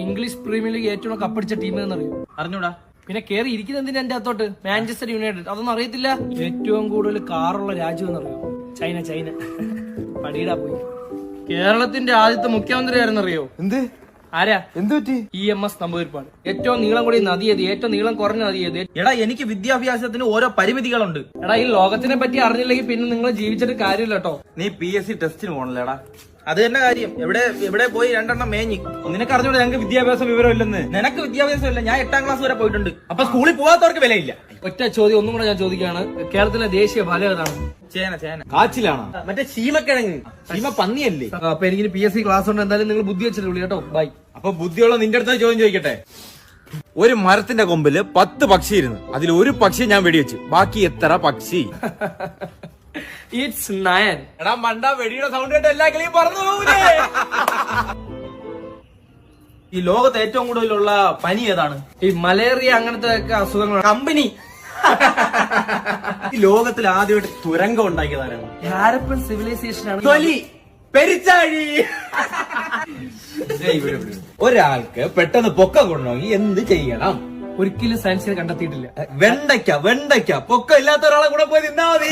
English premier league ഏറ്റവും കപ്പടിച്ച team എന്നറിയോ? അറിഞ്ഞൂടാ. പിന്നെ കേറി ഇരിക്കുന്ന എന്തിനാ എന്റെ അകത്തോട്ട്? Manchester United. അതൊന്നും അറിയത്തില്ല? ഏറ്റവും കൂടുതൽ കാറുള്ള രാജ്യം എന്നറിയോ? ചൈന. പടിയിടാ പോയി. കേരളത്തിന്റെ ആദ്യത്തെ മുഖ്യമന്ത്രി ആരെന്നറിയോ? എന്ത്? ആരാ? എന്ത് പറ്റി? EMS നമ്പൂതിരിപ്പാട്. ഏറ്റവും നീളം കൂടിയ നദി ഏത്? ഏറ്റവും നീളം കുറഞ്ഞ നദി ഏത്? എടാ, എനിക്ക് വിദ്യാഭ്യാസത്തിന് ഓരോ പരിമിതികളുണ്ട്. എടാ, ഈ ലോകത്തിനെ പറ്റി അറിഞ്ഞില്ലെങ്കിൽ പിന്നെ നിങ്ങൾ ജീവിച്ചിട്ട് കാര്യമില്ല കേട്ടോ. നീ PSC ടെസ്റ്റിന് പോണല്ലേടാ? അത് തന്നെ കാര്യം. എവിടെ പോയി 2 എണ്ണം മേഞ്ഞ്. നിനക്ക് അറിഞ്ഞൂടെ ഞങ്ങൾക്ക് വിദ്യാഭ്യാസ വിവരം ഇല്ലെന്ന്? നിനക്ക് വിദ്യാഭ്യാസം ഇല്ല. ഞാൻ 8ാം ക്ലാസ് വരെ പോയിട്ടുണ്ട്. അപ്പൊ സ്കൂളിൽ പോകാത്തവർക്ക് വിലയില്ല. ഒറ്റ ചോദ്യം ഒന്നും കൂടെ ഞാൻ ചോദിക്കുകയാണ്. കേരളത്തിലെ ദേശീയ ഫലം ഏതാണ്? ചേന. കാച്ചിലാണോ? മറ്റേ ശീമക്കിഴങ്ങ്. ശീമ പന്നിയല്ലേ? അപ്പൊ എനിക്ക് PSC ക്ലാസ് ഉണ്ട്. എന്തായാലും നിങ്ങൾ ബുദ്ധി വെച്ചിട്ട് വിളി കേട്ടോ. ബൈ. അപ്പൊ ബുദ്ധിയുള്ള നിന്റെ അടുത്ത് ചോദ്യം ചോദിക്കട്ടെ. ഒരു മരത്തിന്റെ കൊമ്പില് 10 പക്ഷി ഇരുന്നു. അതിൽ ഒരു പക്ഷി ഞാൻ വെടിവെച്ചു. ബാക്കി എത്ര പക്ഷി? ഇറ്റ്സ് 9. എടാ മണ്ട, വെടിയുടെ സൗണ്ട് കേട്ട് എല്ലാ കിളിയും പറന്നു പോകൂലേ? ഈ ലോകത്ത് ഏറ്റവും കൂടുതലുള്ള പനി ഏതാണ്? ഈ മലേറിയ അങ്ങനത്തെ ഒക്കെ അസുഖങ്ങൾ. കമ്പനി. ഈ ലോകത്തിൽ ആദ്യമായിട്ട് തുരങ്കം ഉണ്ടാക്കിയതാരാണ്? ഹാരപ്പൻ സിവിലൈസേഷൻ ആണ്. തൊലി. പെരിച്ചാഴി. ഒരാൾക്ക് പെട്ടെന്ന് പൊക്കം കൊണ്ടുപോയി എന്ത് ചെയ്യണം? ഒരിക്കലും സയൻസിനെ കണ്ടെത്തിയിട്ടില്ല. വെണ്ടയ്ക്ക. പൊക്കം ഇല്ലാത്ത ഒരാളെ കൂടെ പോയി നിന്നാ മതി.